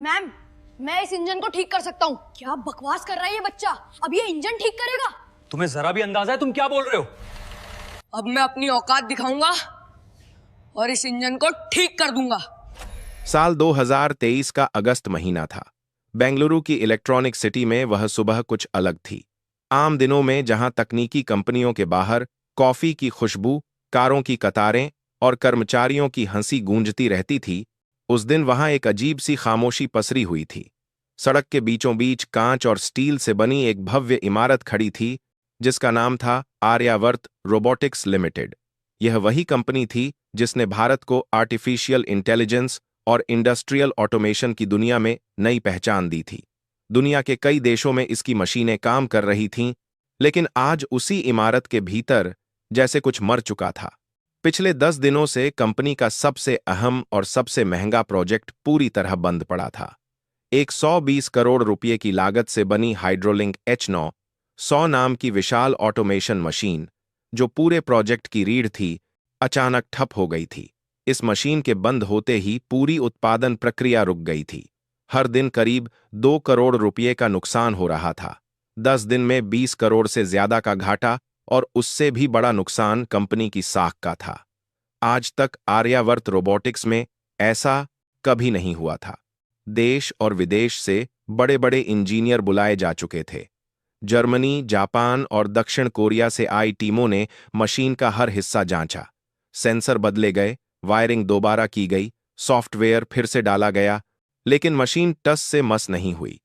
Ma'am, मैं इस engine को ठीक कर सकता हूँ। क्या बकवास कर रहा है ये बच्चा? अब ये इंजन ठीक करेगा? तुम्हें जरा भी अंदाजा है तुम क्या बोल रहे हो? अब मैं अपनी औकात दिखाऊंगा और इस इंजन को ठीक कर दूंगा। साल 2023 का अगस्त महीना था। बेंगलुरु की इलेक्ट्रॉनिक सिटी में वह सुबह कुछ अलग थी। आम दिनों में जहां तकनीकी कंपनियों के बाहर कॉफी की खुशबू, कारों की कतारें और कर्मचारियों की हंसी गूंजती रहती थी, उस दिन वहां एक अजीब सी खामोशी पसरी हुई थी। सड़क के बीचों बीच कांच और स्टील से बनी एक भव्य इमारत खड़ी थी जिसका नाम था आर्यावर्त रोबोटिक्स लिमिटेड। यह वही कंपनी थी जिसने भारत को आर्टिफिशियल इंटेलिजेंस और इंडस्ट्रियल ऑटोमेशन की दुनिया में नई पहचान दी थी। दुनिया के कई देशों में इसकी मशीनें काम कर रही थीं, लेकिन आज उसी इमारत के भीतर जैसे कुछ मर चुका था। पिछले 10 दिनों से कंपनी का सबसे अहम और सबसे महंगा प्रोजेक्ट पूरी तरह बंद पड़ा था। एक 120 करोड़ रुपए की लागत से बनी हाइड्रोलिंक H9 100 नाम की विशाल ऑटोमेशन मशीन, जो पूरे प्रोजेक्ट की रीढ़ थी, अचानक ठप हो गई थी। इस मशीन के बंद होते ही पूरी उत्पादन प्रक्रिया रुक गई थी। हर दिन करीब 2 करोड़ रुपए का नुकसान हो रहा था। 10 दिन में 20 करोड़ से ज्यादा का घाटा और उससे भी बड़ा नुकसान कंपनी की साख का था। आज तक आर्यावर्त रोबोटिक्स में ऐसा कभी नहीं हुआ था। देश और विदेश से बड़े बड़े इंजीनियर बुलाए जा चुके थे। जर्मनी, जापान और दक्षिण कोरिया से आई टीमों ने मशीन का हर हिस्सा जांचा। सेंसर बदले गए, वायरिंग दोबारा की गई, सॉफ्टवेयर फिर से डाला गया, लेकिन मशीन टस से मस नहीं हुई।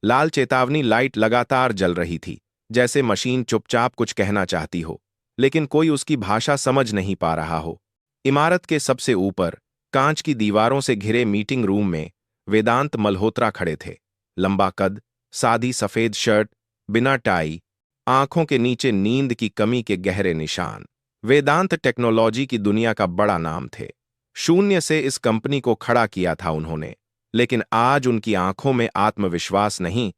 लाल चेतावनी लाइट लगातार जल रही थी, जैसे मशीन चुपचाप कुछ कहना चाहती हो, लेकिन कोई उसकी भाषा समझ नहीं पा रहा हो। इमारत के सबसे ऊपर कांच की दीवारों से घिरे मीटिंग रूम में वेदांत मल्होत्रा खड़े थे। लंबा कद, सादी सफेद शर्ट, बिना टाई, आंखों के नीचे नींद की कमी के गहरे निशान। वेदांत टेक्नोलॉजी की दुनिया का बड़ा नाम थे। शून्य से इस कंपनी को खड़ा किया था उन्होंने, लेकिन आज उनकी आंखों में आत्मविश्वास नहीं,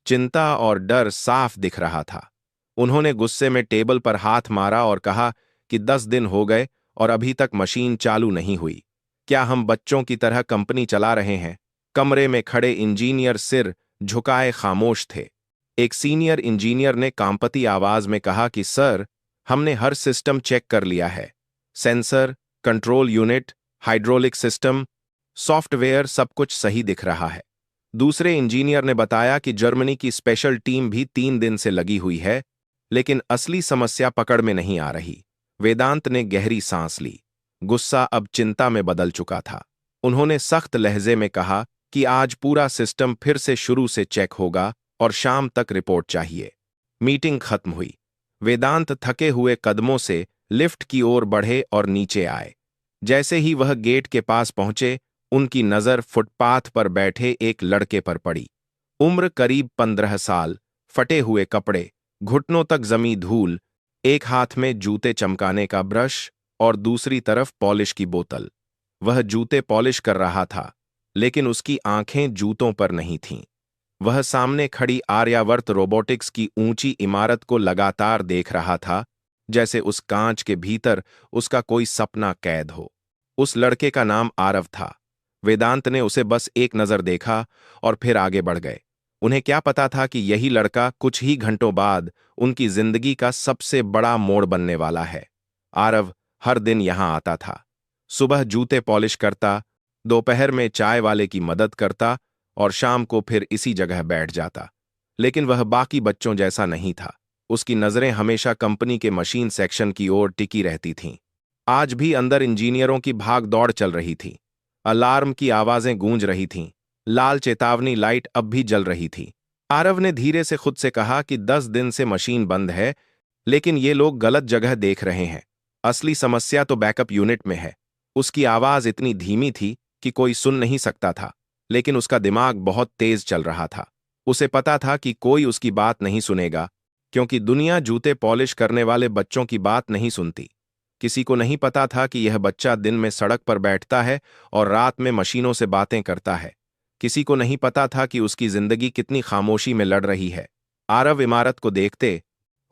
चिंता और डर साफ दिख रहा था। उन्होंने गुस्से में टेबल पर हाथ मारा और कहा कि 10 दिन हो गए और अभी तक मशीन चालू नहीं हुई। क्या हम बच्चों की तरह कंपनी चला रहे हैं? कमरे में खड़े इंजीनियर सिर झुकाए खामोश थे। एक सीनियर इंजीनियर ने कांपती आवाज में कहा कि सर, हमने हर सिस्टम चेक कर लिया है। Sensor, control unit, hydraulic system, software, सब कुछ सही दिख रहा है। दूसरे इंजीनियर ने बताया कि जर्मनी की स्पेशल टीम भी 3 दिन से लगी हुई है, लेकिन असली समस्या पकड़ में नहीं आ रही। वेदांत ने गहरी सांस ली। गुस्सा अब चिंता में बदल चुका था। उन्होंने सख्त लहजे में कहा कि आज पूरा सिस्टम फिर से शुरू से चेक होगा और शाम तक रिपोर्ट चाहिए। मीटिंग खत्म हुई। वेदांत थके हुए कदमों से लिफ्ट की ओर बढ़े और नीचे आए। जैसे ही वह गेट के पास पहुंचे, उनकी नजर फुटपाथ पर बैठे एक लड़के पर पड़ी। उम्र करीब 15 साल, फटे हुए कपड़े, घुटनों तक जमी धूल, एक हाथ में जूते चमकाने का ब्रश और दूसरी तरफ पॉलिश की बोतल। वह जूते पॉलिश कर रहा था, लेकिन उसकी आंखें जूतों पर नहीं थीं। वह सामने खड़ी आर्यावर्त रोबोटिक्स की ऊंची इमारत को लगातार देख रहा था, जैसे उस कांच के भीतर उसका कोई सपना कैद हो। उस लड़के का नाम आरव था। वेदांत ने उसे बस एक नजर देखा और फिर आगे बढ़ गए। उन्हें क्या पता था कि यही लड़का कुछ ही घंटों बाद उनकी जिंदगी का सबसे बड़ा मोड़ बनने वाला है। आरव हर दिन यहां आता था। सुबह जूते पॉलिश करता, दोपहर में चाय वाले की मदद करता और शाम को फिर इसी जगह बैठ जाता। लेकिन वह बाकी बच्चों जैसा नहीं था। उसकी नजरें हमेशा कंपनी के मशीन सेक्शन की ओर टिकी रहती थीं। आज भी अंदर इंजीनियरों की भाग दौड़ चल रही थी। अलार्म की आवाजें गूंज रही थीं। लाल चेतावनी लाइट अब भी जल रही थी। आरव ने धीरे से खुद से कहा कि 10 दिन से मशीन बंद है, लेकिन ये लोग गलत जगह देख रहे हैं। असली समस्या तो बैकअप यूनिट में है। उसकी आवाज इतनी धीमी थी कि कोई सुन नहीं सकता था, लेकिन उसका दिमाग बहुत तेज चल रहा था। उसे पता था कि कोई उसकी बात नहीं सुनेगा, क्योंकि दुनिया जूते पॉलिश करने वाले बच्चों की बात नहीं सुनती। किसी को नहीं पता था कि यह बच्चा दिन में सड़क पर बैठता है और रात में मशीनों से बातें करता है। किसी को नहीं पता था कि उसकी जिंदगी कितनी खामोशी में लड़ रही है। आरव इमारत को देखते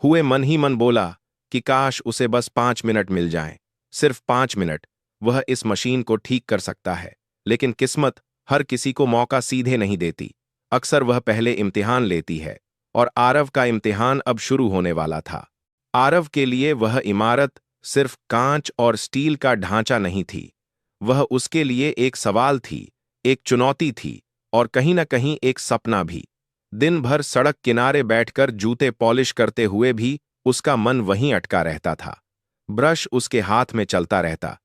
हुए मन ही मन बोला कि काश उसे बस 5 मिनट मिल जाएं। सिर्फ 5 मिनट। वह इस मशीन को ठीक कर सकता है, लेकिन किस्मत हर किसी को मौका सीधे नहीं देती। अक्सर वह पहले इम्तिहान लेती है, और आरव का इम्तिहान अब शुरू होने वाला था। आरव के लिए वह इमारत सिर्फ कांच और स्टील का ढांचा नहीं थी। वह उसके लिए एक सवाल थी, एक चुनौती थी, और कहीं न कहीं एक सपना भी। दिन भर सड़क किनारे बैठकर जूते पॉलिश करते हुए भी उसका मन वहीं अटका रहता था। ब्रश उसके हाथ में चलता रहता,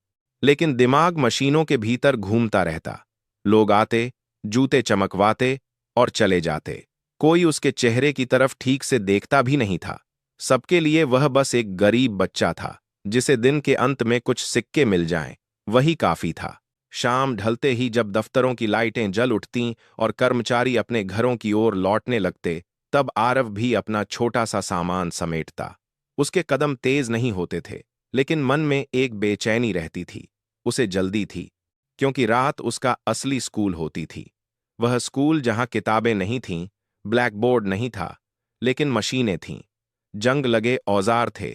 लेकिन दिमाग मशीनों के भीतर घूमता रहता। लोग आते, जूते चमकवाते और चले जाते। कोई उसके चेहरे की तरफ ठीक से देखता भी नहीं था। सबके लिए वह बस एक गरीब बच्चा था, जिसे दिन के अंत में कुछ सिक्के मिल जाएं, वही काफी था। शाम ढलते ही जब दफ्तरों की लाइटें जल उठतीं और कर्मचारी अपने घरों की ओर लौटने लगते, तब आरव भी अपना छोटा सा सामान समेटता। उसके कदम तेज नहीं होते थे, लेकिन मन में एक बेचैनी रहती थी। उसे जल्दी थी, क्योंकि रात उसका असली स्कूल होती थी। वह स्कूल जहां किताबें नहीं थीं, ब्लैक बोर्ड नहीं था, लेकिन मशीनें थीं, जंग लगे औजार थे,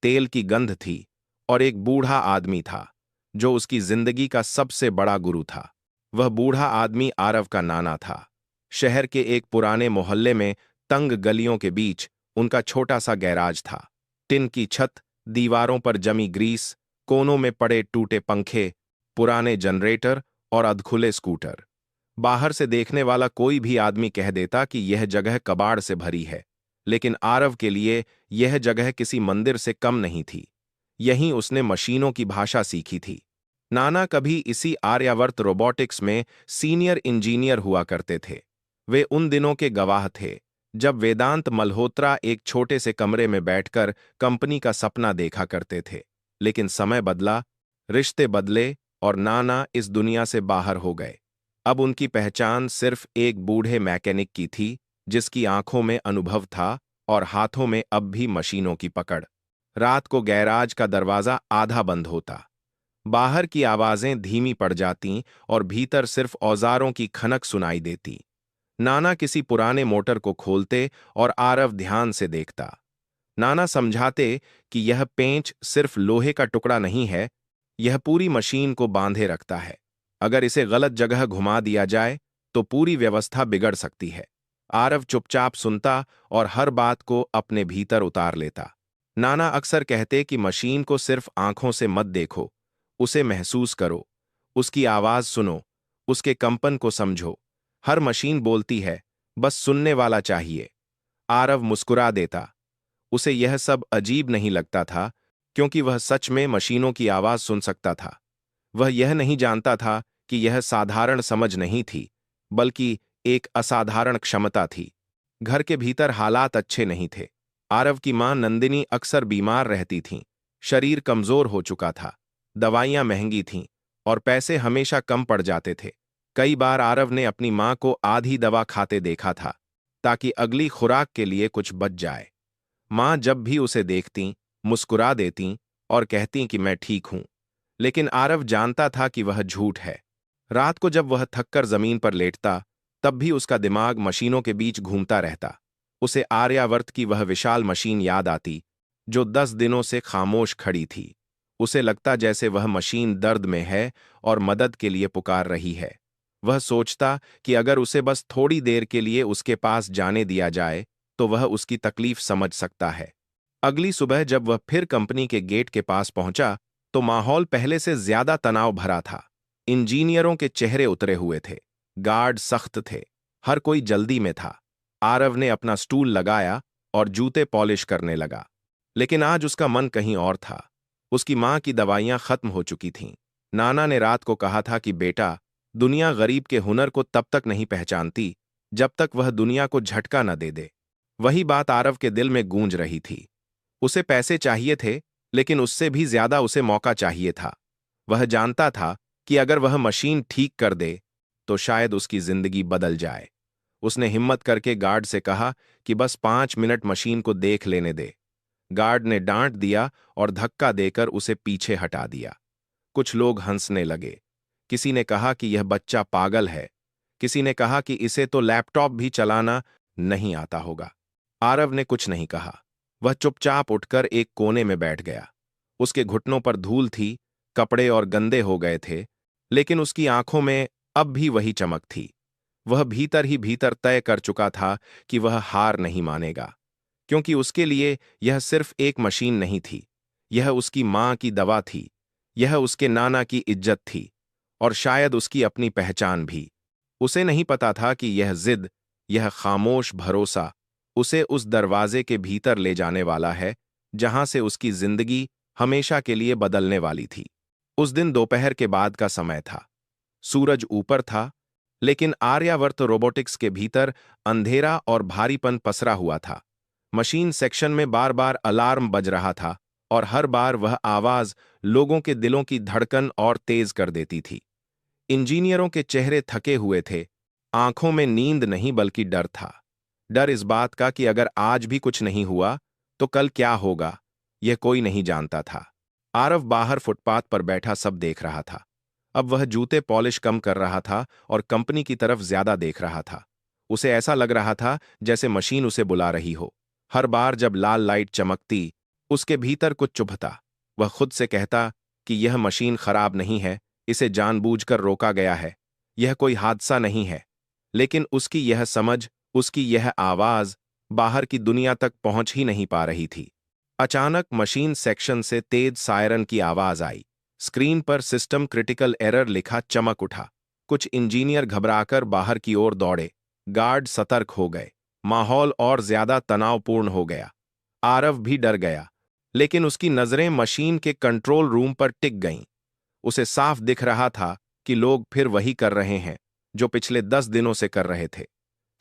तेल की गंध थी, और एक बूढ़ा आदमी था जो उसकी जिंदगी का सबसे बड़ा गुरु था। वह बूढ़ा आदमी आरव का नाना था। शहर के एक पुराने मोहल्ले में तंग गलियों के बीच उनका छोटा सा गैराज था। टिन की छत, दीवारों पर जमी ग्रीस, कोनों में पड़े टूटे पंखे, पुराने जनरेटर और अधखुले स्कूटर। बाहर से देखने वाला कोई भी आदमी कह देता कि यह जगह कबाड़ से भरी है, लेकिन आरव के लिए यह जगह किसी मंदिर से कम नहीं थी। यहीं उसने मशीनों की भाषा सीखी थी। नाना कभी इसी आर्यावर्त रोबोटिक्स में सीनियर इंजीनियर हुआ करते थे। वे उन दिनों के गवाह थे जब वेदांत मल्होत्रा एक छोटे से कमरे में बैठकर कंपनी का सपना देखा करते थे। लेकिन समय बदला, रिश्ते बदले, और नाना इस दुनिया से बाहर हो गए। अब उनकी पहचान सिर्फ एक बूढ़े मैकेनिक की थी, जिसकी आंखों में अनुभव था और हाथों में अब भी मशीनों की पकड़। रात को गैराज का दरवाजा आधा बंद होता, बाहर की आवाजें धीमी पड़ जातीं और भीतर सिर्फ औजारों की खनक सुनाई देती। नाना किसी पुराने मोटर को खोलते और आरव ध्यान से देखता। नाना समझाते कि यह पेंच सिर्फ लोहे का टुकड़ा नहीं है, यह पूरी मशीन को बांधे रखता है। अगर इसे गलत जगह घुमा दिया जाए तो पूरी व्यवस्था बिगड़ सकती है। आरव चुपचाप सुनता और हर बात को अपने भीतर उतार लेता। नाना अक्सर कहते कि मशीन को सिर्फ आंखों से मत देखो, उसे महसूस करो, उसकी आवाज सुनो, उसके कंपन को समझो। हर मशीन बोलती है, बस सुनने वाला चाहिए। आरव मुस्कुरा देता। उसे यह सब अजीब नहीं लगता था, क्योंकि वह सच में मशीनों की आवाज सुन सकता था। वह यह नहीं जानता था कि यह साधारण समझ नहीं थी, बल्कि एक असाधारण क्षमता थी। घर के भीतर हालात अच्छे नहीं थे। आरव की मां नंदिनी अक्सर बीमार रहती थीं, शरीर कमजोर हो चुका था, दवाइयां महंगी थीं, और पैसे हमेशा कम पड़ जाते थे। कई बार आरव ने अपनी मां को आधी दवा खाते देखा था, ताकि अगली खुराक के लिए कुछ बच जाए। मां जब भी उसे देखतीं, मुस्कुरा देतीं और कहतीं कि मैं ठीक हूं, लेकिन आरव जानता था कि वह झूठ है। रात को जब वह थककर जमीन पर लेटता, तब भी उसका दिमाग मशीनों के बीच घूमता रहता। उसे आर्यावर्त की वह विशाल मशीन याद आती, जो 10 दिनों से खामोश खड़ी थी। उसे लगता जैसे वह मशीन दर्द में है और मदद के लिए पुकार रही है। वह सोचता कि अगर उसे बस थोड़ी देर के लिए उसके पास जाने दिया जाए, तो वह उसकी तकलीफ समझ सकता है। अगली सुबह जब वह फिर कंपनी के गेट के पास पहुंचा, तो माहौल पहले से ज्यादा तनाव भरा था। इंजीनियरों के चेहरे उतरे हुए थे, गार्ड सख्त थे, हर कोई जल्दी में था। आरव ने अपना स्टूल लगाया और जूते पॉलिश करने लगा। लेकिन आज उसका मन कहीं और था। उसकी मां की दवाइयां खत्म हो चुकी थीं। नाना ने रात को कहा था कि बेटा, दुनिया गरीब के हुनर को तब तक नहीं पहचानती जब तक वह दुनिया को झटका न दे दे। वही बात आरव के दिल में गूंज रही थी। उसे पैसे चाहिए थे, लेकिन उससे भी ज्यादा उसे मौका चाहिए था। वह जानता था कि अगर वह मशीन ठीक कर दे तो शायद उसकी जिंदगी बदल जाए। उसने हिम्मत करके गार्ड से कहा कि बस 5 मिनट मशीन को देख लेने दे। गार्ड ने डांट दिया और धक्का देकर उसे पीछे हटा दिया। कुछ लोग हंसने लगे। किसी ने कहा कि यह बच्चा पागल है, किसी ने कहा कि इसे तो लैपटॉप भी चलाना नहीं आता होगा। आरव ने कुछ नहीं कहा। वह चुपचाप उठकर एक कोने में बैठ गया। उसके घुटनों पर धूल थी, कपड़े और गंदे हो गए थे, लेकिन उसकी आंखों में अब भी वही चमक थी। वह भीतर ही भीतर तय कर चुका था कि वह हार नहीं मानेगा, क्योंकि उसके लिए यह सिर्फ एक मशीन नहीं थी, यह उसकी मां की दवा थी, यह उसके नाना की इज्जत थी, और शायद उसकी अपनी पहचान भी। उसे नहीं पता था कि यह जिद, यह खामोश भरोसा उसे उस दरवाजे के भीतर ले जाने वाला है जहां से उसकी जिंदगी हमेशा के लिए बदलने वाली थी। उस दिन दोपहर के बाद का समय था। सूरज ऊपर था, लेकिन आर्यावर्त रोबोटिक्स के भीतर अंधेरा और भारीपन पसरा हुआ था। मशीन सेक्शन में बार बार अलार्म बज रहा था, और हर बार वह आवाज लोगों के दिलों की धड़कन और तेज कर देती थी। इंजीनियरों के चेहरे थके हुए थे, आंखों में नींद नहीं बल्कि डर था। डर इस बात का कि अगर आज भी कुछ नहीं हुआ तो कल क्या होगा, यह कोई नहीं जानता था। आरव बाहर फुटपाथ पर बैठा सब देख रहा था। अब वह जूते पॉलिश कम कर रहा था और कंपनी की तरफ ज्यादा देख रहा था। उसे ऐसा लग रहा था जैसे मशीन उसे बुला रही हो। हर बार जब लाल लाइट चमकती, उसके भीतर कुछ चुभता। वह खुद से कहता कि यह मशीन खराब नहीं है, इसे जानबूझकर रोका गया है, यह कोई हादसा नहीं है। लेकिन उसकी यह समझ, उसकी यह आवाज बाहर की दुनिया तक पहुंच ही नहीं पा रही थी। अचानक मशीन सेक्शन से तेज सायरन की आवाज आई। स्क्रीन पर सिस्टम क्रिटिकल एरर लिखा चमक उठा। कुछ इंजीनियर घबराकर बाहर की ओर दौड़े। गार्ड सतर्क हो गए। माहौल और ज्यादा तनावपूर्ण हो गया। आरव भी डर गया, लेकिन उसकी नजरें मशीन के कंट्रोल रूम पर टिक गईं। उसे साफ दिख रहा था कि लोग फिर वही कर रहे हैं जो पिछले 10 दिनों से कर रहे थे।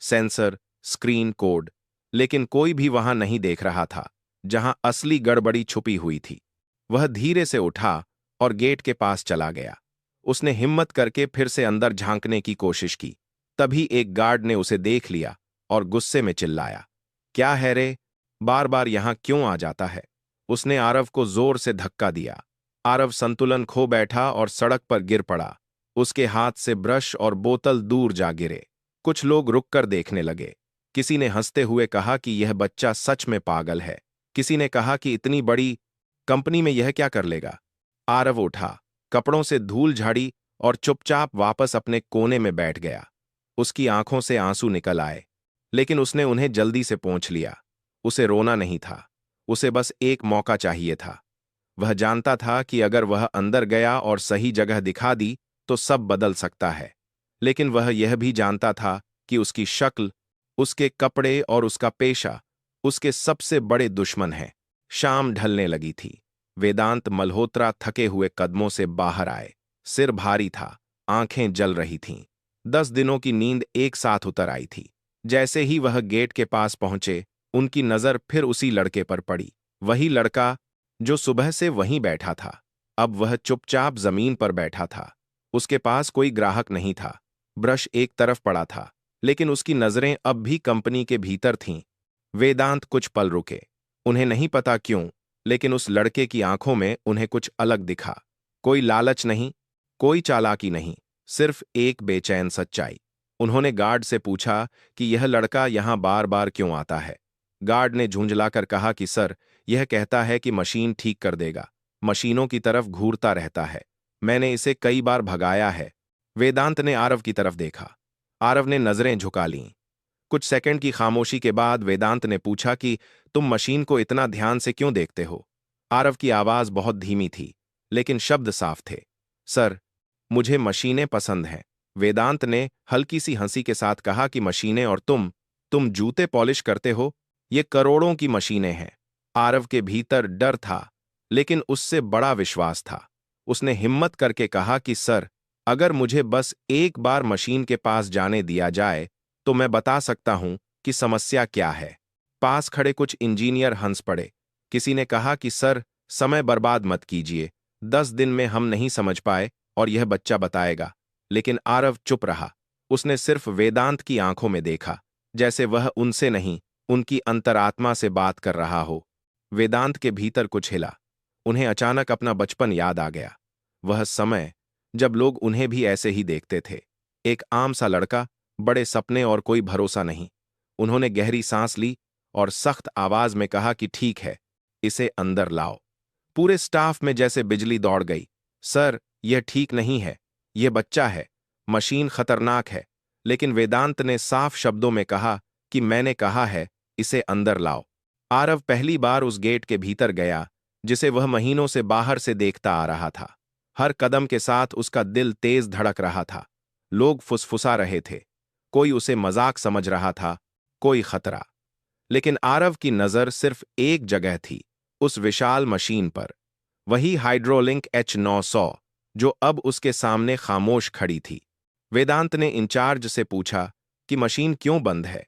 सेंसर, स्क्रीन, कोड, लेकिन कोई भी वहां नहीं देख रहा था जहां असली गड़बड़ी छुपी हुई थी। वह धीरे से उठा और गेट के पास चला गया। उसने हिम्मत करके फिर से अंदर झांकने की कोशिश की। तभी एक गार्ड ने उसे देख लिया और गुस्से में चिल्लाया, क्या है रे, बार बार यहां क्यों आ जाता है? उसने आरव को जोर से धक्का दिया। आरव संतुलन खो बैठा और सड़क पर गिर पड़ा। उसके हाथ से ब्रश और बोतल दूर जा गिरे। कुछ लोग रुककर देखने लगे। किसी ने हंसते हुए कहा कि यह बच्चा सच में पागल है। किसी ने कहा कि इतनी बड़ी कंपनी में यह क्या कर लेगा। आरव उठा, कपड़ों से धूल झाड़ी और चुपचाप वापस अपने कोने में बैठ गया। उसकी आंखों से आंसू निकल आए, लेकिन उसने उन्हें जल्दी से पोंछ लिया। उसे रोना नहीं था, उसे बस एक मौका चाहिए था। वह जानता था कि अगर वह अंदर गया और सही जगह दिखा दी तो सब बदल सकता है। लेकिन वह यह भी जानता था कि उसकी शक्ल, उसके कपड़े और उसका पेशा उसके सबसे बड़े दुश्मन हैं। शाम ढलने लगी थी। वेदांत मल्होत्रा थके हुए कदमों से बाहर आए। सिर भारी था, आंखें जल रही थीं। 10 दिनों की नींद एक साथ उतर आई थी। जैसे ही वह गेट के पास पहुंचे, उनकी नजर फिर उसी लड़के पर पड़ी। वही लड़का जो सुबह से वहीं बैठा था। अब वह चुपचाप जमीन पर बैठा था। उसके पास कोई ग्राहक नहीं था। ब्रश एक तरफ पड़ा था, लेकिन उसकी नजरें अब भी कंपनी के भीतर थीं। वेदांत कुछ पल रुके। उन्हें नहीं पता क्यों, लेकिन उस लड़के की आंखों में उन्हें कुछ अलग दिखा। कोई लालच नहीं, कोई चालाकी नहीं, सिर्फ एक बेचैन सच्चाई। उन्होंने गार्ड से पूछा कि यह लड़का यहां बार बार क्यों आता है। गार्ड ने झुंझलाकर कहा कि सर, यह कहता है कि मशीन ठीक कर देगा, मशीनों की तरफ घूरता रहता है। मैंने इसे कई बार भगाया है। वेदांत ने आरव की तरफ देखा। आरव ने नजरें झुका लीं। कुछ सेकंड की खामोशी के बाद वेदांत ने पूछा कि तुम मशीन को इतना ध्यान से क्यों देखते हो? आरव की आवाज बहुत धीमी थी, लेकिन शब्द साफ थे। सर, मुझे मशीनें पसंद हैं। वेदांत ने हल्की सी हंसी के साथ कहा कि मशीनें और तुम जूते पॉलिश करते हो, ये करोड़ों की मशीनें हैं। आरव के भीतर डर था, लेकिन उससे बड़ा विश्वास था। उसने हिम्मत करके कहा कि सर, अगर मुझे बस एक बार मशीन के पास जाने दिया जाए तो मैं बता सकता हूं कि समस्या क्या है। पास खड़े कुछ इंजीनियर हंस पड़े। किसी ने कहा कि सर, समय बर्बाद मत कीजिए, 10 दिन में हम नहीं समझ पाए और यह बच्चा बताएगा। लेकिन आरव चुप रहा। उसने सिर्फ वेदांत की आंखों में देखा, जैसे वह उनसे नहीं, उनकी अंतरात्मा से बात कर रहा हो। वेदांत के भीतर कुछ हिला। उन्हें अचानक अपना बचपन याद आ गया। वह समय जब लोग उन्हें भी ऐसे ही देखते थे। एक आम सा लड़का, बड़े सपने और कोई भरोसा नहीं। उन्होंने गहरी सांस ली और सख्त आवाज में कहा कि ठीक है, इसे अंदर लाओ। पूरे स्टाफ में जैसे बिजली दौड़ गई। सर, यह ठीक नहीं है, यह बच्चा है, मशीन खतरनाक है, लेकिन वेदांत ने साफ शब्दों में कहा कि मैंने कहा है, इसे अंदर लाओ। आरव पहली बार उस गेट के भीतर गया जिसे वह महीनों से बाहर से देखता आ रहा था। हर कदम के साथ उसका दिल तेज धड़क रहा था। लोग फुसफुसा रहे थे, कोई उसे मजाक समझ रहा था, कोई खतरा। लेकिन आरव की नजर सिर्फ एक जगह थी, उस विशाल मशीन पर, वही हाइड्रोलिंक H900 जो अब उसके सामने खामोश खड़ी थी। वेदांत ने इंचार्ज से पूछा कि मशीन क्यों बंद है।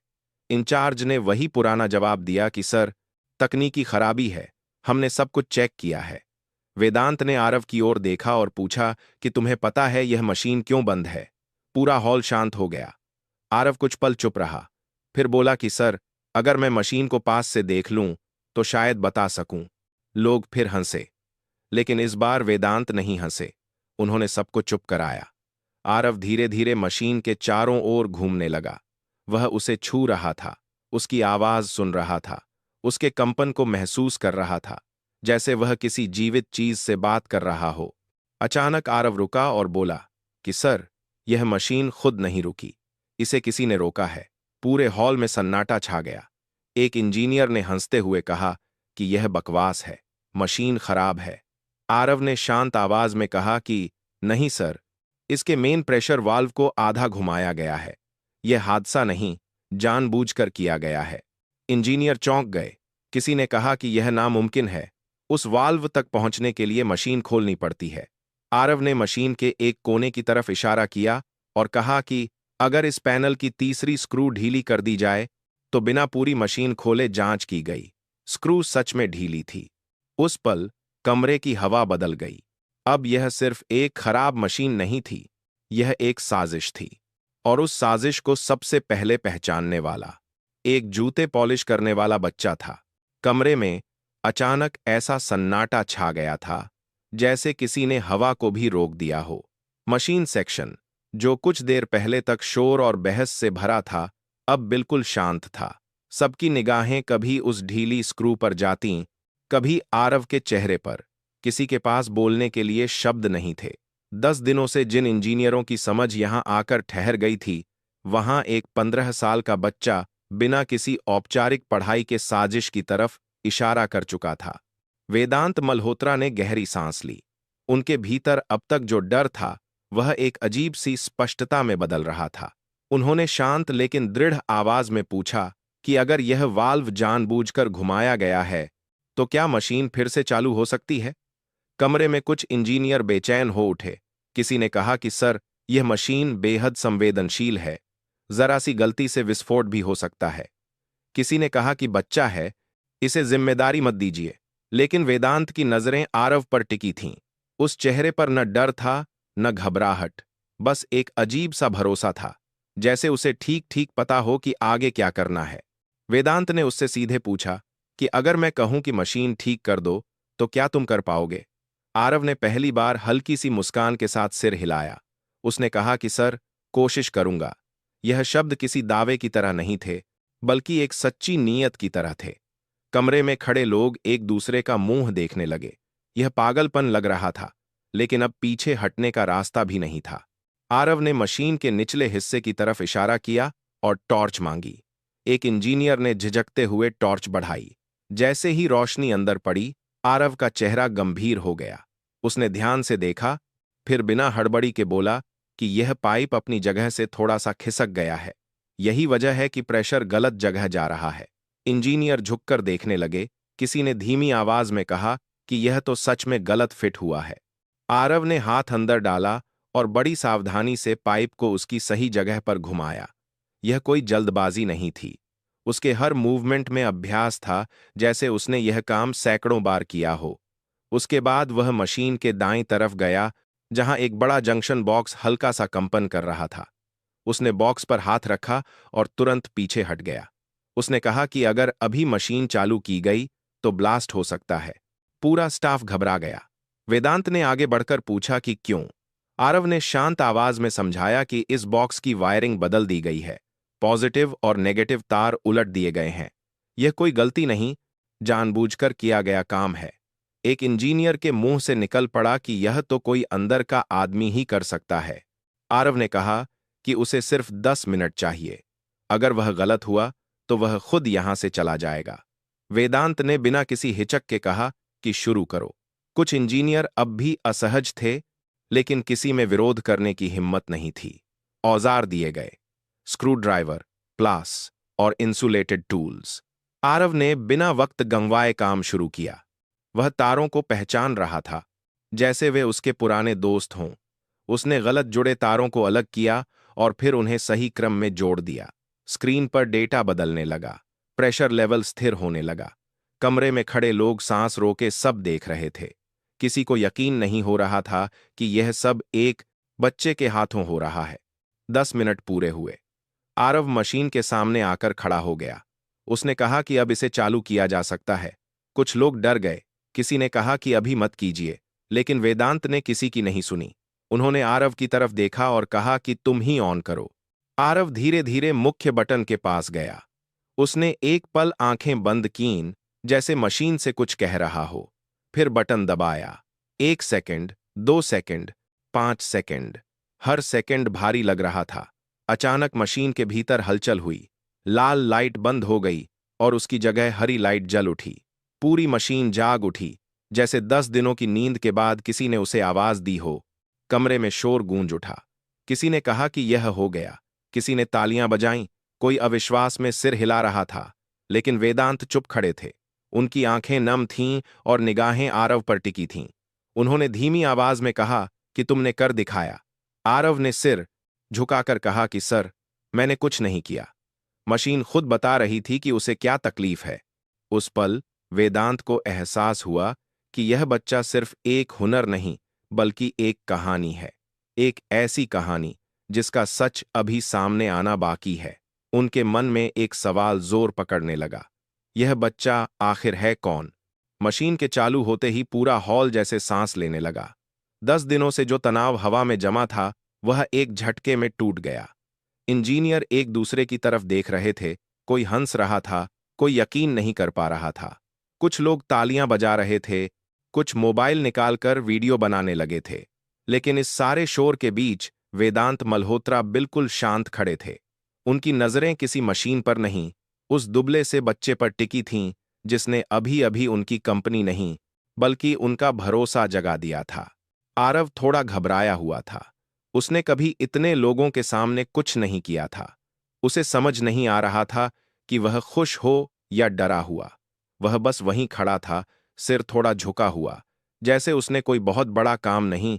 इंचार्ज ने वही पुराना जवाब दिया कि सर, तकनीकी खराबी है, हमने सब कुछ चेक किया है। वेदांत ने आरव की ओर देखा और पूछा कि तुम्हें पता है यह मशीन क्यों बंद है। पूरा हॉल शांत हो गया। आरव कुछ पल चुप रहा, फिर बोला कि सर, अगर मैं मशीन को पास से देख लूं तो शायद बता सकूं। लोग फिर हंसे, लेकिन इस बार वेदांत नहीं हंसे। उन्होंने सबको चुप कराया। आरव धीरे धीरे मशीन के चारों ओर घूमने लगा। वह उसे छू रहा था, उसकी आवाज सुन रहा था, उसके कंपन को महसूस कर रहा था, जैसे वह किसी जीवित चीज से बात कर रहा हो। अचानक आरव रुका और बोला कि सर, यह मशीन खुद नहीं रुकी, इसे किसी ने रोका है। पूरे हॉल में सन्नाटा छा गया। एक इंजीनियर ने हंसते हुए कहा कि यह बकवास है, मशीन खराब है। आरव ने शांत आवाज में कहा कि नहीं सर, इसके मेन प्रेशर वाल्व को आधा घुमाया गया है। यह हादसा नहीं, जानबूझकर किया गया है। इंजीनियर चौंक गए। किसी ने कहा कि यह नामुमकिन है, उस वाल्व तक पहुंचने के लिए मशीन खोलनी पड़ती है। आरव ने मशीन के एक कोने की तरफ इशारा किया और कहा कि अगर इस पैनल की तीसरी स्क्रू ढीली कर दी जाए तो बिना पूरी मशीन खोले जांच की गई। स्क्रू सच में ढीली थी। उस पल कमरे की हवा बदल गई। अब यह सिर्फ एक खराब मशीन नहीं थी, यह एक साजिश थी। और उस साजिश को सबसे पहले पहचानने वाला एक जूते पॉलिश करने वाला बच्चा था। कमरे में अचानक ऐसा सन्नाटा छा गया था जैसे किसी ने हवा को भी रोक दिया हो। मशीन सेक्शन, जो कुछ देर पहले तक शोर और बहस से भरा था, अब बिल्कुल शांत था। सबकी निगाहें कभी उस ढीली स्क्रू पर जातीं, कभी आरव के चेहरे पर। किसी के पास बोलने के लिए शब्द नहीं थे। 10 दिनों से जिन इंजीनियरों की समझ यहां आकर ठहर गई थी, वहां एक 15 साल का बच्चा बिना किसी औपचारिक पढ़ाई के साजिश की तरफ इशारा कर चुका था। वेदांत मल्होत्रा ने गहरी सांस ली। उनके भीतर अब तक जो डर था वह एक अजीब सी स्पष्टता में बदल रहा था। उन्होंने शांत लेकिन दृढ़ आवाज में पूछा कि अगर यह वाल्व जानबूझकर घुमाया गया है तो क्या मशीन फिर से चालू हो सकती है? कमरे में कुछ इंजीनियर बेचैन हो उठे। किसी ने कहा कि सर, यह मशीन बेहद संवेदनशील है, जरा सी गलती से विस्फोट भी हो सकता है। किसी ने कहा कि बच्चा है, इसे जिम्मेदारी मत दीजिए। लेकिन वेदांत की नजरें आरव पर टिकी थीं। उस चेहरे पर न डर था न घबराहट, बस एक अजीब सा भरोसा था, जैसे उसे ठीक ठीक पता हो कि आगे क्या करना है। वेदांत ने उससे सीधे पूछा कि अगर मैं कहूं कि मशीन ठीक कर दो तो क्या तुम कर पाओगे? आरव ने पहली बार हल्की सी मुस्कान के साथ सिर हिलाया। उसने कहा कि सर, कोशिश करूंगा। यह शब्द किसी दावे की तरह नहीं थे, बल्कि एक सच्ची नीयत की तरह थे। कमरे में खड़े लोग एक दूसरे का मुंह देखने लगे। यह पागलपन लग रहा था, लेकिन अब पीछे हटने का रास्ता भी नहीं था। आरव ने मशीन के निचले हिस्से की तरफ इशारा किया और टॉर्च मांगी। एक इंजीनियर ने झिझकते हुए टॉर्च बढ़ाई। जैसे ही रोशनी अंदर पड़ी, आरव का चेहरा गंभीर हो गया। उसने ध्यान से देखा, फिर बिना हड़बड़ी के बोला कि यह पाइप अपनी जगह से थोड़ा सा खिसक गया है। यही वजह है कि प्रेशर गलत जगह जा रहा है। इंजीनियर झुककर देखने लगे। किसी ने धीमी आवाज में कहा कि यह तो सच में गलत फिट हुआ है। आरव ने हाथ अंदर डाला और बड़ी सावधानी से पाइप को उसकी सही जगह पर घुमाया। यह कोई जल्दबाजी नहीं थी। उसके हर मूवमेंट में अभ्यास था, जैसे उसने यह काम सैकड़ों बार किया हो। उसके बाद वह मशीन के दाईं तरफ गया, जहां एक बड़ा जंक्शन बॉक्स हल्का सा कंपन कर रहा था। उसने बॉक्स पर हाथ रखा और तुरंत पीछे हट गया। उसने कहा कि अगर अभी मशीन चालू की गई तो ब्लास्ट हो सकता है। पूरा स्टाफ घबरा गया। वेदांत ने आगे बढ़कर पूछा कि क्यों? आरव ने शांत आवाज में समझाया कि इस बॉक्स की वायरिंग बदल दी गई है। पॉजिटिव और नेगेटिव तार उलट दिए गए हैं। यह कोई गलती नहीं, जानबूझकर किया गया काम है। एक इंजीनियर के मुंह से निकल पड़ा कि यह तो कोई अंदर का आदमी ही कर सकता है। आरव ने कहा कि उसे सिर्फ 10 मिनट चाहिए। अगर वह गलत हुआ तो वह खुद यहां से चला जाएगा। वेदांत ने बिना किसी हिचक के कहा कि शुरू करो। कुछ इंजीनियर अब भी असहज थे, लेकिन किसी में विरोध करने की हिम्मत नहीं थी। औजार दिए गए, स्क्रू ड्राइवर, प्लास और इंसुलेटेड टूल्स। आरव ने बिना वक्त गंवाए काम शुरू किया। वह तारों को पहचान रहा था, जैसे वे उसके पुराने दोस्त हों। उसने गलत जुड़े तारों को अलग किया और फिर उन्हें सही क्रम में जोड़ दिया। स्क्रीन पर डेटा बदलने लगा, प्रेशर लेवल स्थिर होने लगा। कमरे में खड़े लोग सांस रोके सब देख रहे थे। किसी को यकीन नहीं हो रहा था कि यह सब एक बच्चे के हाथों हो रहा है। 10 मिनट पूरे हुए। आरव मशीन के सामने आकर खड़ा हो गया। उसने कहा कि अब इसे चालू किया जा सकता है। कुछ लोग डर गए, किसी ने कहा कि अभी मत कीजिए, लेकिन वेदांत ने किसी की नहीं सुनी। उन्होंने आरव की तरफ देखा और कहा कि तुम ही ऑन करो। आरव धीरे धीरे मुख्य बटन के पास गया। उसने एक पल आंखें बंद कीं, जैसे मशीन से कुछ कह रहा हो। फिर बटन दबाया। 1 सेकंड, 2 सेकंड, 5 सेकंड। हर सेकंड भारी लग रहा था। अचानक मशीन के भीतर हलचल हुई। लाल लाइट बंद हो गई और उसकी जगह हरी लाइट जल उठी। पूरी मशीन जाग उठी, जैसे 10 दिनों की नींद के बाद किसी ने उसे आवाज दी हो। कमरे में शोर गूंज उठा। किसी ने कहा कि यह हो गया, किसी ने तालियां बजाईं, कोई अविश्वास में सिर हिला रहा था। लेकिन वेदांत चुप खड़े थे। उनकी आंखें नम थीं और निगाहें आरव पर टिकी थीं। उन्होंने धीमी आवाज में कहा कि तुमने कर दिखाया। आरव ने सिर झुकाकर कहा कि सर, मैंने कुछ नहीं किया। मशीन खुद बता रही थी कि उसे क्या तकलीफ है। उस पल वेदांत को एहसास हुआ कि यह बच्चा सिर्फ एक हुनर नहीं, बल्कि एक कहानी है। एक ऐसी कहानी जिसका सच अभी सामने आना बाकी है। उनके मन में एक सवाल जोर पकड़ने लगा, यह बच्चा आखिर है कौन? मशीन के चालू होते ही पूरा हॉल जैसे सांस लेने लगा। 10 दिनों से जो तनाव हवा में जमा था, वह एक झटके में टूट गया। इंजीनियर एक दूसरे की तरफ देख रहे थे। कोई हंस रहा था, कोई यकीन नहीं कर पा रहा था। कुछ लोग तालियां बजा रहे थे, कुछ मोबाइल निकालकर वीडियो बनाने लगे थे। लेकिन इस सारे शोर के बीच वेदांत मल्होत्रा बिल्कुल शांत खड़े थे। उनकी नजरें किसी मशीन पर नहीं, उस दुबले से बच्चे पर टिकी थीं जिसने अभी अभी उनकी कंपनी नहीं, बल्कि उनका भरोसा जगा दिया था। आरव थोड़ा घबराया हुआ था। उसने कभी इतने लोगों के सामने कुछ नहीं किया था। उसे समझ नहीं आ रहा था कि वह खुश हो या डरा हुआ। वह बस वहीं खड़ा था, सिर थोड़ा झुका हुआ, जैसे उसने कोई बहुत बड़ा काम नहीं,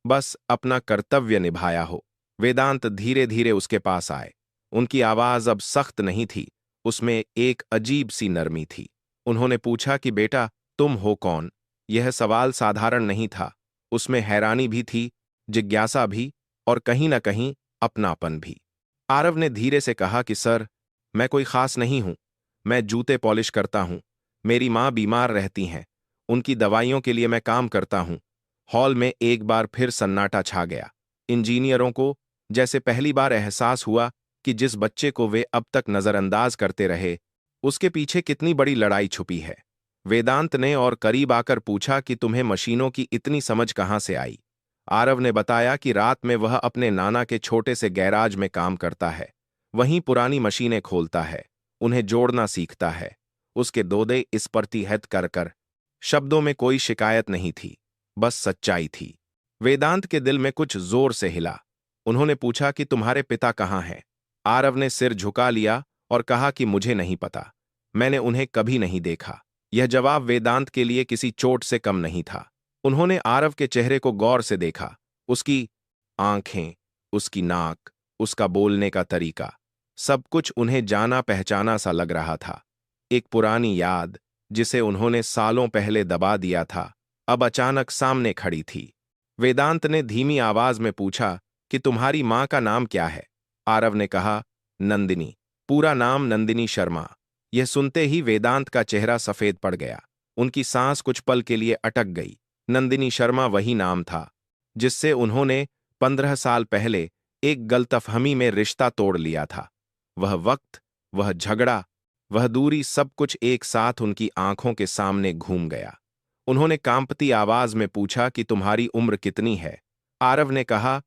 बस अपना कर्तव्य निभाया हो। वेदांत धीरे धीरे उसके पास आए। उनकी आवाज अब सख्त नहीं थी, उसमें एक अजीब सी नरमी थी। उन्होंने पूछा कि बेटा, तुम हो कौन? यह सवाल साधारण नहीं था। उसमें हैरानी भी थी, जिज्ञासा भी, और कहीं न कहीं अपनापन भी। आरव ने धीरे से कहा कि सर, मैं कोई खास नहीं हूं। मैं जूते पॉलिश करता हूं। मेरी मां बीमार रहती हैं, उनकी दवाइयों के लिए मैं काम करता हूं। हॉल में एक बार फिर सन्नाटा छा गया। इंजीनियरों को जैसे पहली बार एहसास हुआ कि जिस बच्चे को वे अब तक नजरअंदाज करते रहे, उसके पीछे कितनी बड़ी लड़ाई छुपी है। वेदांत ने और करीब आकर पूछा कि तुम्हें मशीनों की इतनी समझ कहां से आई? आरव ने बताया कि रात में वह अपने नाना के छोटे से गैराज में काम करता है। वहीं पुरानी मशीनें खोलता है, उन्हें जोड़ना सीखता है। उसके दोदे इस प्रतिहत कर कर। शब्दों में कोई शिकायत नहीं थी, बस सच्चाई थी। वेदांत के दिल में कुछ जोर से हिला। उन्होंने पूछा कि तुम्हारे पिता कहाँ हैं? आरव ने सिर झुका लिया और कहा कि मुझे नहीं पता, मैंने उन्हें कभी नहीं देखा। यह जवाब वेदांत के लिए किसी चोट से कम नहीं था। उन्होंने आरव के चेहरे को गौर से देखा। उसकी आंखें, उसकी नाक, उसका बोलने का तरीका, सब कुछ उन्हें जाना पहचाना सा लग रहा था। एक पुरानी याद जिसे उन्होंने सालों पहले दबा दिया था, अब अचानक सामने खड़ी थी। वेदांत ने धीमी आवाज में पूछा कि तुम्हारी मां का नाम क्या है? आरव ने कहा, नंदिनी। पूरा नाम नंदिनी शर्मा। यह सुनते ही वेदांत का चेहरा सफेद पड़ गया। उनकी सांस कुछ पल के लिए अटक गई। नंदिनी शर्मा वही नाम था जिससे उन्होंने 15 साल पहले एक गलतफहमी में रिश्ता तोड़ लिया था। वह वक्त, वह झगड़ा, वह दूरी, सब कुछ एक साथ उनकी आंखों के सामने घूम गया। उन्होंने कांपती आवाज में पूछा कि तुम्हारी उम्र कितनी है? आरव ने कहा,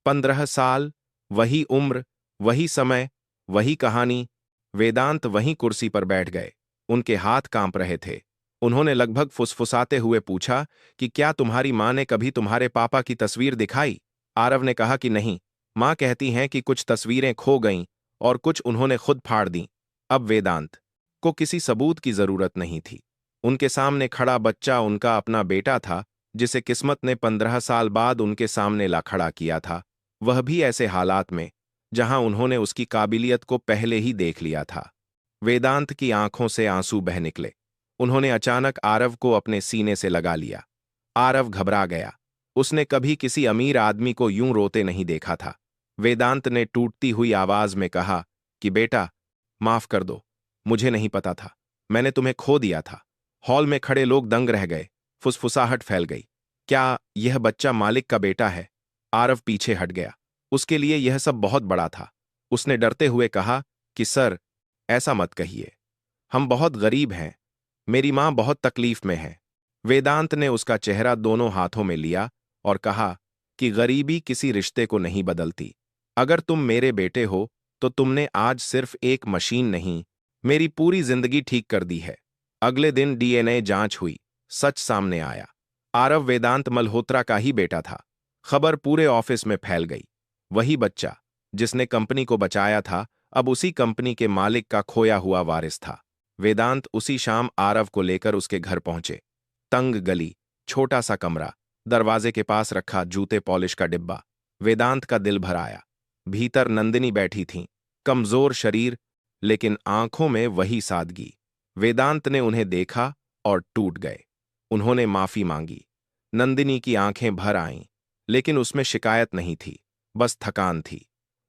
15 साल, वही उम्र, वही समय, वही कहानी। वेदांत वहीं कुर्सी पर बैठ गए। उनके हाथ कांप रहे थे। उन्होंने लगभग फुसफुसाते हुए पूछा कि क्या तुम्हारी माँ ने कभी तुम्हारे पापा की तस्वीर दिखाई? आरव ने कहा कि नहीं, माँ कहती हैं कि कुछ तस्वीरें खो गईं और कुछ उन्होंने खुद फाड़ दी। अब वेदांत को किसी सबूत की जरूरत नहीं थी। उनके सामने खड़ा बच्चा उनका अपना बेटा था, जिसे किस्मत ने 15 साल बाद उनके सामने ला खड़ा किया था, वह भी ऐसे हालात में जहां उन्होंने उसकी काबिलियत को पहले ही देख लिया था। वेदांत की आंखों से आंसू बह निकले। उन्होंने अचानक आरव को अपने सीने से लगा लिया। आरव घबरा गया। उसने कभी किसी अमीर आदमी को यूं रोते नहीं देखा था। वेदांत ने टूटती हुई आवाज में कहा कि बेटा, माफ कर दो, मुझे नहीं पता था, मैंने तुम्हें खो दिया था। हॉल में खड़े लोग दंग रह गए। फुसफुसाहट फैल गई। क्या यह बच्चा मालिक का बेटा है? आरव पीछे हट गया। उसके लिए यह सब बहुत बड़ा था। उसने डरते हुए कहा कि सर, ऐसा मत कहिए, हम बहुत गरीब हैं, मेरी मां बहुत तकलीफ में है। वेदांत ने उसका चेहरा दोनों हाथों में लिया और कहा कि गरीबी किसी रिश्ते को नहीं बदलती। अगर तुम मेरे बेटे हो तो तुमने आज सिर्फ एक मशीन नहीं, मेरी पूरी जिंदगी ठीक कर दी है। अगले दिन डीएनए जांच हुई। सच सामने आया। आरव वेदांत मल्होत्रा का ही बेटा था। खबर पूरे ऑफिस में फैल गई। वही बच्चा जिसने कंपनी को बचाया था, अब उसी कंपनी के मालिक का खोया हुआ वारिस था। वेदांत उसी शाम आरव को लेकर उसके घर पहुंचे। तंग गली, छोटा सा कमरा, दरवाजे के पास रखा जूते पॉलिश का डिब्बा। वेदांत का दिल भर आया। भीतर नंदिनी बैठी थीं, कमजोर शरीर, लेकिन आंखों में वही सादगी। वेदांत ने उन्हें देखा और टूट गए। उन्होंने माफी मांगी। नंदिनी की आंखें भर आईं, लेकिन उसमें शिकायत नहीं थी, बस थकान थी।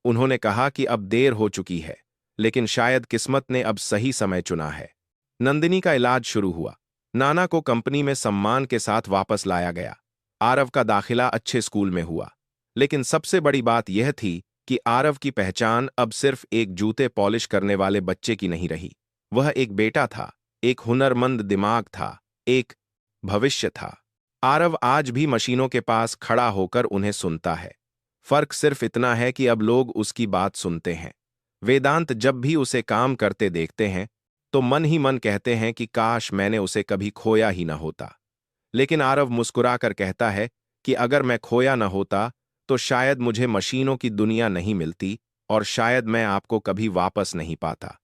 उन्होंने कहा कि अब देर हो चुकी है, लेकिन शायद किस्मत ने अब सही समय चुना है। नंदिनी का इलाज शुरू हुआ। नाना को कंपनी में सम्मान के साथ वापस लाया गया। आरव का दाखिला अच्छे स्कूल में हुआ। लेकिन सबसे बड़ी बात यह थी कि आरव की पहचान अब सिर्फ एक जूते पॉलिश करने वाले बच्चे की नहीं रही। वह एक बेटा था, एक हुनरमंद दिमाग था, एक भविष्य था। आरव आज भी मशीनों के पास खड़ा होकर उन्हें सुनता है। फर्क सिर्फ इतना है कि अब लोग उसकी बात सुनते हैं। वेदांत जब भी उसे काम करते देखते हैं तो मन ही मन कहते हैं कि काश मैंने उसे कभी खोया ही न होता। लेकिन आरव मुस्कुराकर कहता है कि अगर मैं खोया न होता तो शायद मुझे मशीनों की दुनिया नहीं मिलती और शायद मैं आपको कभी वापस नहीं पाता।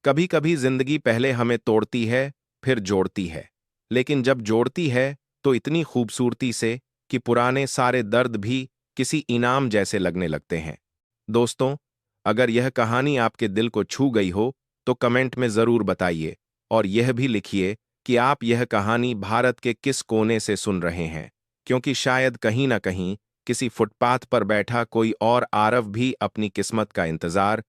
कभी कभी जिंदगी पहले हमें तोड़ती है, फिर जोड़ती है, लेकिन जब जोड़ती है तो इतनी खूबसूरती से कि पुराने सारे दर्द भी किसी इनाम जैसे लगने लगते हैं। दोस्तों, अगर यह कहानी आपके दिल को छू गई हो तो कमेंट में जरूर बताइए और यह भी लिखिए कि आप यह कहानी भारत के किस कोने से सुन रहे हैं, क्योंकि शायद कहीं ना कहीं किसी फुटपाथ पर बैठा कोई और आरव भी अपनी किस्मत का इंतजार